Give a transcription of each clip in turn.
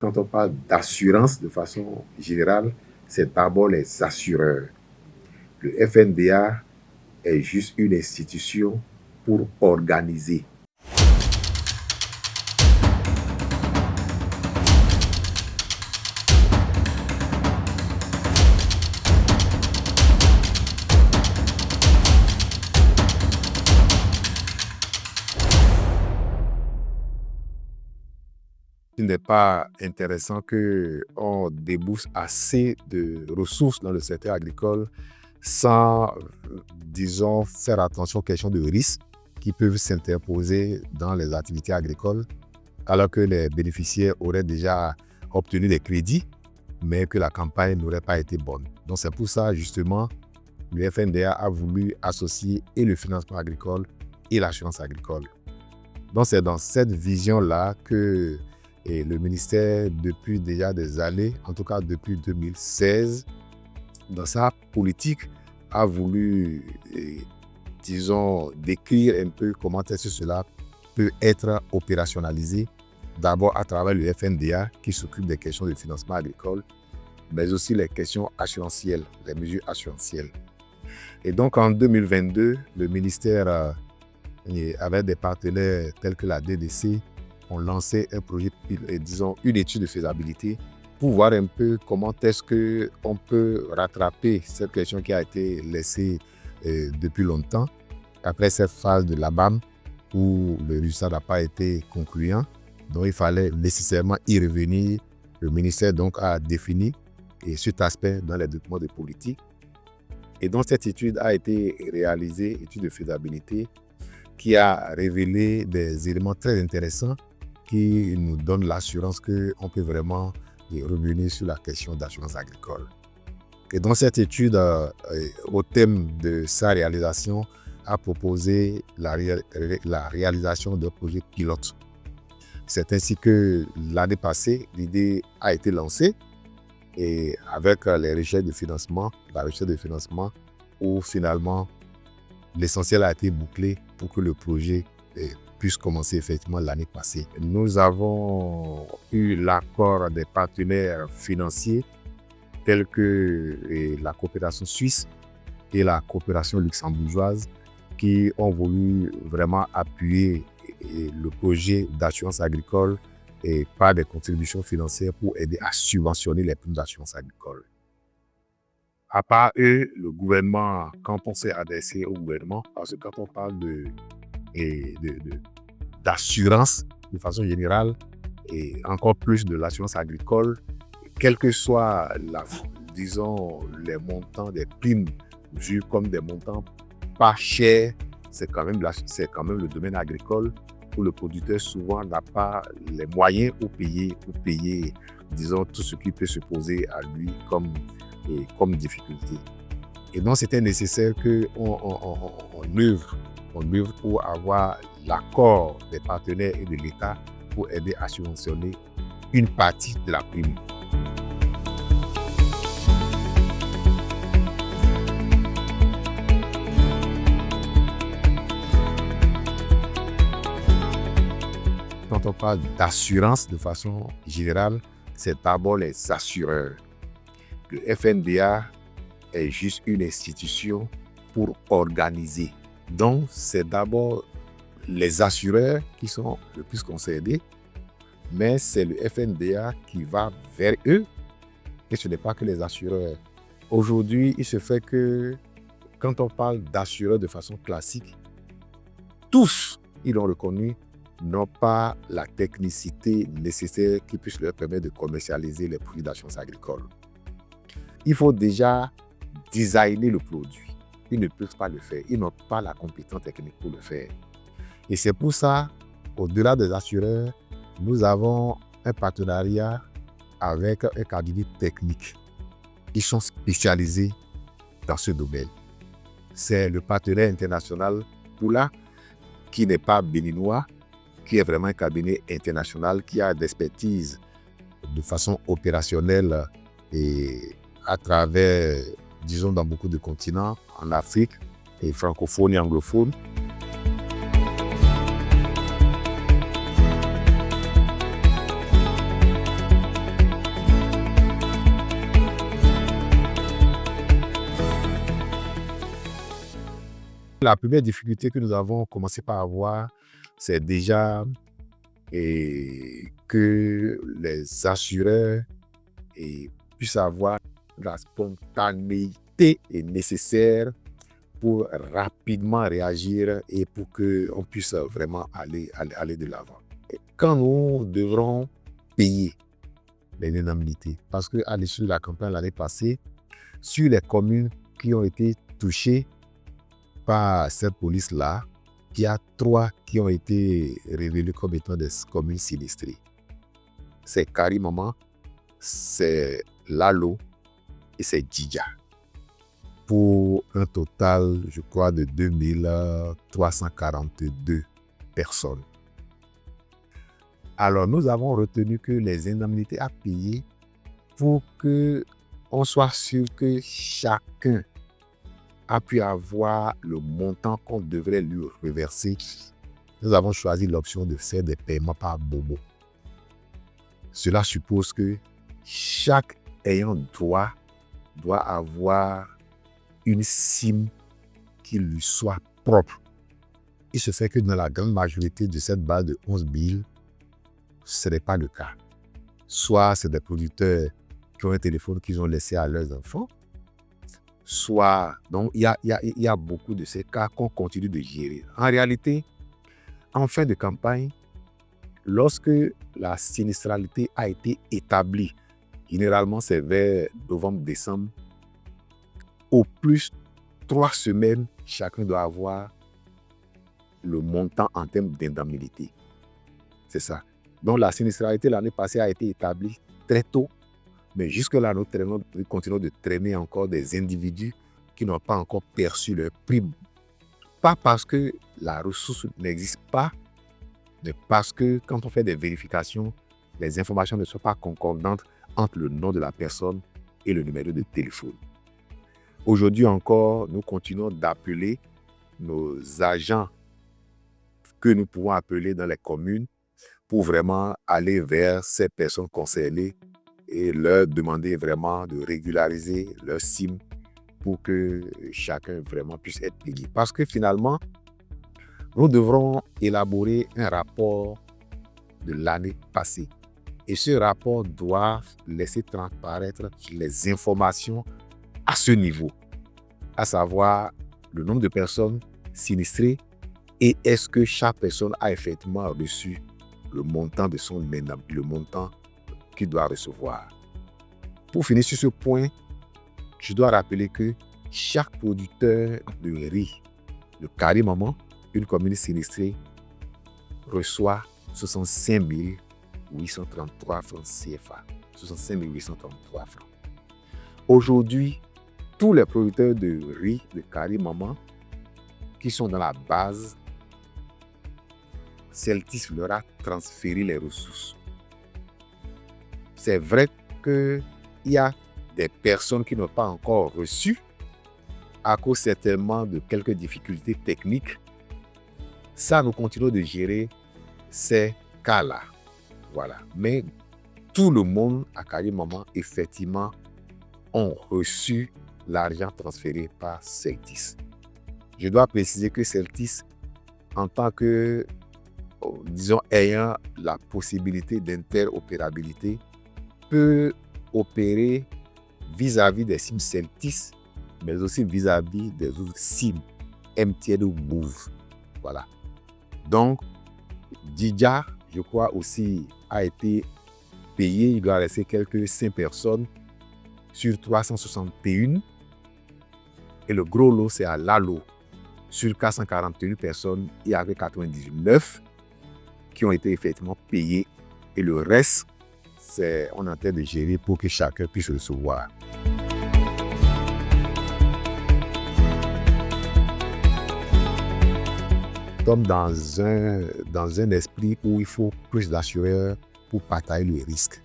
Quand on parle d'assurance de façon générale, c'est d'abord les assureurs. Le FNDA est juste une institution pour organiser. Il n'est pas intéressant qu'on débourse assez de ressources dans le secteur agricole sans, disons, faire attention aux questions de risques qui peuvent s'interposer dans les activités agricoles, alors que les bénéficiaires auraient déjà obtenu des crédits, mais que la campagne n'aurait pas été bonne. Donc c'est pour ça, justement, le FNDA a voulu associer et le financement agricole et l'assurance agricole. Donc c'est dans cette vision-là que le ministère, depuis déjà des années, en tout cas depuis 2016, dans sa politique, a voulu, disons, décrire un peu comment est-ce que cela peut être opérationnalisé. D'abord à travers le FNDA qui s'occupe des questions de financement agricole, mais aussi les questions assurantielles, les mesures assurantielles. Et donc en 2022, le ministère, avec des partenaires tels que la DDC, ont lancé un projet, disons, une étude de faisabilité pour voir un peu comment est-ce qu'on peut rattraper cette question qui a été laissée depuis longtemps, après cette phase de la BAM où le résultat n'a pas été concluant. Donc il fallait nécessairement y revenir. Le ministère donc a défini cet aspect dans les documents de politique. Et donc cette étude a été réalisée, étude de faisabilité, qui a révélé des éléments très intéressants qui nous donnent l'assurance qu'on peut vraiment revenir sur la question d'assurance agricole. Et dans cette étude, au thème de sa réalisation, a proposé la réalisation d'un projet pilote. C'est ainsi que l'année passée, l'idée a été lancée et avec les recherches de financement, la recherche de financement où finalement l'essentiel a été bouclé pour que le projet puisse commencer effectivement l'année passée. Nous avons eu l'accord des partenaires financiers tels que la coopération suisse et la coopération luxembourgeoise qui ont voulu vraiment appuyer le projet d'assurance agricole et par des contributions financières pour aider à subventionner les primes d'assurance agricole. À part eux, le gouvernement, quand on s'est adressé au gouvernement, parce que quand on parle d'assurance de façon générale et encore plus de l'assurance agricole, quel que soit, disons, les montants des primes vus comme des montants pas chers, c'est quand même le domaine agricole où le producteur souvent n'a pas les moyens pour payer, disons, tout ce qui peut se poser à lui comme difficulté. Et donc, c'était nécessaire qu'on œuvre pour avoir l'accord des partenaires et de l'État pour aider à subventionner une partie de la prime. Quand on parle d'assurance de façon générale, c'est d'abord les assureurs. Le FNDA est juste une institution pour organiser. Donc, c'est d'abord les assureurs qui sont le plus concernés, mais c'est le FNDA qui va vers eux et ce n'est pas que les assureurs. Aujourd'hui, il se fait que quand on parle d'assureurs de façon classique, tous, ils l'ont reconnu, n'ont pas la technicité nécessaire qui puisse leur permettre de commercialiser les produits d'assurance agricole. Il faut déjà designer le produit. Ils ne peuvent pas le faire. Ils n'ont pas la compétence technique pour le faire. Et c'est pour ça, au-delà des assureurs, nous avons un partenariat avec un cabinet technique qui sont spécialisés dans ce domaine. C'est le partenaire international Poula, qui n'est pas béninois, qui est vraiment un cabinet international qui a d'expertise de façon opérationnelle et à travers, disons, dans beaucoup de continents, en Afrique, et francophone et anglophone. La première difficulté que nous avons commencé par avoir, c'est déjà que les assureurs puissent avoir la spontanéité nécessaire pour rapidement réagir et pour qu'on puisse vraiment aller de l'avant. Quand nous devrons payer les indemnités, parce qu'à l'issue de la campagne l'année passée, sur les communes qui ont été touchées par cette police-là, il y a 3 qui ont été révélés comme étant des communes sinistrées. C'est Karimama, c'est Lalo et c'est Djidja. Pour un total, je crois, de 2342 personnes. Alors, nous avons retenu que les indemnités à payer pour qu'on soit sûr que chacun a pu avoir le montant qu'on devrait lui reverser. Nous avons choisi l'option de faire des paiements par Bobo. Cela suppose que chaque ayant droit doit avoir une SIM qui lui soit propre. Il se fait que dans la grande majorité de cette base de 11 000, ce n'est pas le cas. Soit c'est des producteurs qui ont un téléphone qu'ils ont laissé à leurs enfants, soit, donc il y a beaucoup de ces cas qu'on continue de gérer. En réalité, en fin de campagne, lorsque la sinistralité a été établie, généralement c'est vers novembre-décembre, au plus 3 semaines, chacun doit avoir le montant en termes d'indemnité. C'est ça. Donc la sinistralité l'année passée a été établie très tôt, mais jusque-là, nous continuons de traîner encore des individus qui n'ont pas encore perçu leur prime. Pas parce que la ressource n'existe pas, mais parce que quand on fait des vérifications, les informations ne sont pas concordantes entre le nom de la personne et le numéro de téléphone. Aujourd'hui encore, nous continuons d'appeler nos agents que nous pouvons appeler dans les communes pour vraiment aller vers ces personnes concernées et leur demander vraiment de régulariser leur SIM pour que chacun vraiment puisse être payé. Parce que finalement, nous devrons élaborer un rapport de l'année passée. Et ce rapport doit laisser transparaître les informations à ce niveau, à savoir le nombre de personnes sinistrées et est-ce que chaque personne a effectivement reçu le montant de son indemnité, le montant qu'il doit recevoir. Pour finir sur ce point, je dois rappeler que chaque producteur de riz de Karimama, une commune sinistrée, reçoit 65 833 francs CFA. 65 833 francs. Aujourd'hui, tous les producteurs de riz de Karimama qui sont dans la base, Celtis leur a transféré les ressources. C'est vrai qu'il y a des personnes qui n'ont pas encore reçu à cause certainement de quelques difficultés techniques. Ça, nous continuons de gérer ces cas-là. Voilà. Mais tout le monde à Karimama, effectivement, ont reçu l'argent transféré par Celtis. Je dois préciser que Celtis, en tant que, disons, ayant la possibilité d'interopérabilité, peut opérer vis-à-vis des SIM Celtis, mais aussi vis-à-vis des autres SIM, MTN ou Move. Voilà. Donc, Djidja, je crois aussi, a été payé. Il doit rester quelques 5 personnes sur 361. Et le gros lot, c'est à Lalo. Sur 441 personnes, il y avait 99 qui ont été effectivement payés. Et le reste, on est en train de gérer pour que chacun puisse recevoir. Comme dans un esprit où il faut plus d'assureurs pour partager le risque.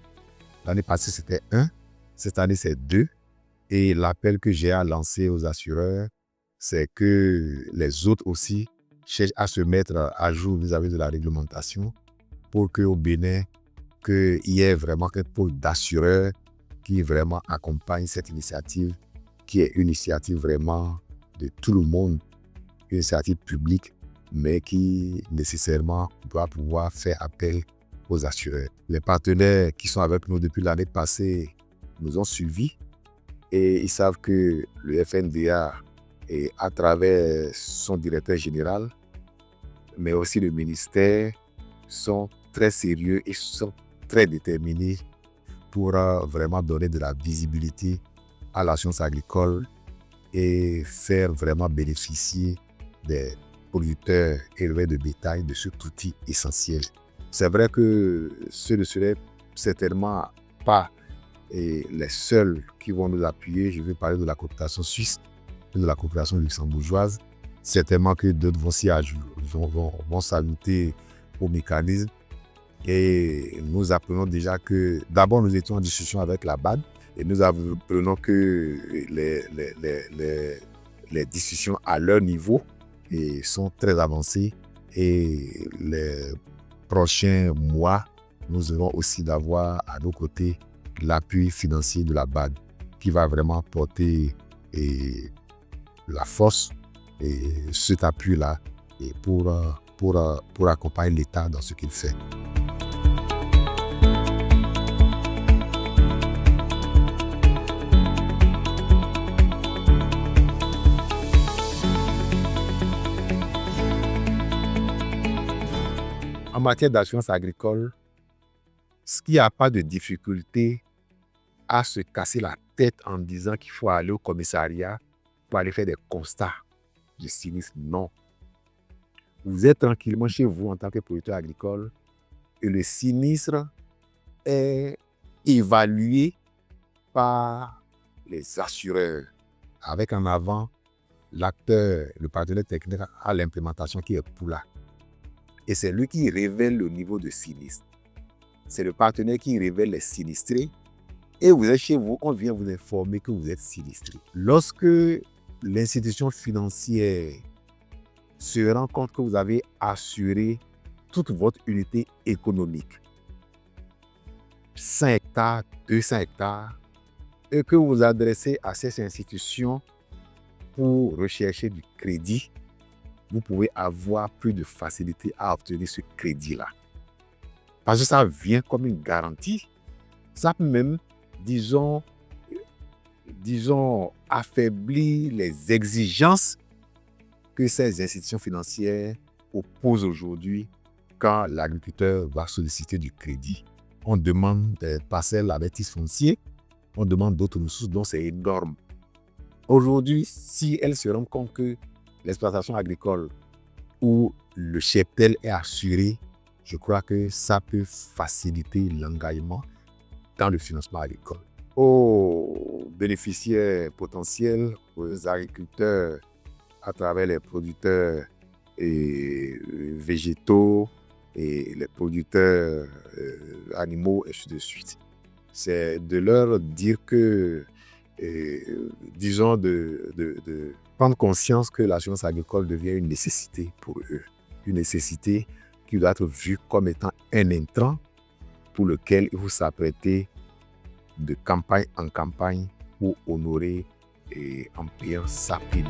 L'année passée, c'était 1. Cette année, c'est 2. Et l'appel que j'ai à lancer aux assureurs, c'est que les autres aussi cherchent à se mettre à jour vis-à-vis de la réglementation pour qu'au Bénin, qu'il y ait vraiment un pôle d'assureurs qui vraiment accompagne cette initiative, qui est une initiative vraiment de tout le monde une initiative publique, mais qui nécessairement doit pouvoir faire appel aux assureurs. Les partenaires qui sont avec nous depuis l'année passée nous ont suivis et ils savent que le FNDA, et à travers son directeur général, mais aussi le ministère, sont très sérieux et sont très déterminés pour vraiment donner de la visibilité à l'assurance agricole et faire vraiment bénéficier des producteurs éleveurs de bétail de cet outil essentiel. C'est vrai que ce ne serait certainement pas les seuls qui vont nous appuyer. Je vais parler de la coopération suisse, de la coopération luxembourgeoise. Certainement que d'autres vont s'y ajouter, vont s'ajouter au mécanisme. Et nous apprenons déjà que d'abord nous étions en discussion avec la BAD et nous apprenons que les discussions à leur niveau sont très avancées et les prochains mois, nous aurons aussi d'avoir à nos côtés l'appui financier de la BAD qui va vraiment porter la force et cet appui-là pour accompagner l'État dans ce qu'il fait. En matière d'assurance agricole, il n'y a pas de difficulté à se casser la tête en disant qu'il faut aller au commissariat pour aller faire des constats de sinistre. Non. Vous êtes tranquillement chez vous en tant que producteur agricole et le sinistre est évalué par les assureurs avec en avant l'acteur, le partenaire technique à l'implémentation qui est Poula. Et c'est lui qui révèle le niveau de sinistre. C'est le partenaire qui révèle les sinistrés. Et vous êtes chez vous, on vient vous informer que vous êtes sinistré. Lorsque l'institution financière se rend compte que vous avez assuré toute votre unité économique, 5 hectares, 200 hectares, et que vous vous adressez à ces institutions pour rechercher du crédit, vous pouvez avoir plus de facilité à obtenir ce crédit-là. Parce que ça vient comme une garantie. Ça peut même, disons, affaiblir les exigences que ces institutions financières opposent aujourd'hui quand l'agriculteur va solliciter du crédit. On demande des parcelles avec titre foncier, on demande d'autres ressources, donc c'est énorme. Aujourd'hui, si elles se rendent compte que l'exploitation agricole où le cheptel est assuré, je crois que ça peut faciliter l'engagement dans le financement agricole. Aux bénéficiaires potentiels, aux agriculteurs à travers les producteurs végétaux et les producteurs animaux, et ainsi de suite. C'est de leur dire que, disons, de prendre conscience que l'assurance agricole devient une nécessité pour eux. Une nécessité qui doit être vue comme étant un intrant pour lequel il faut s'apprêter de campagne en campagne pour honorer en payant sa prime.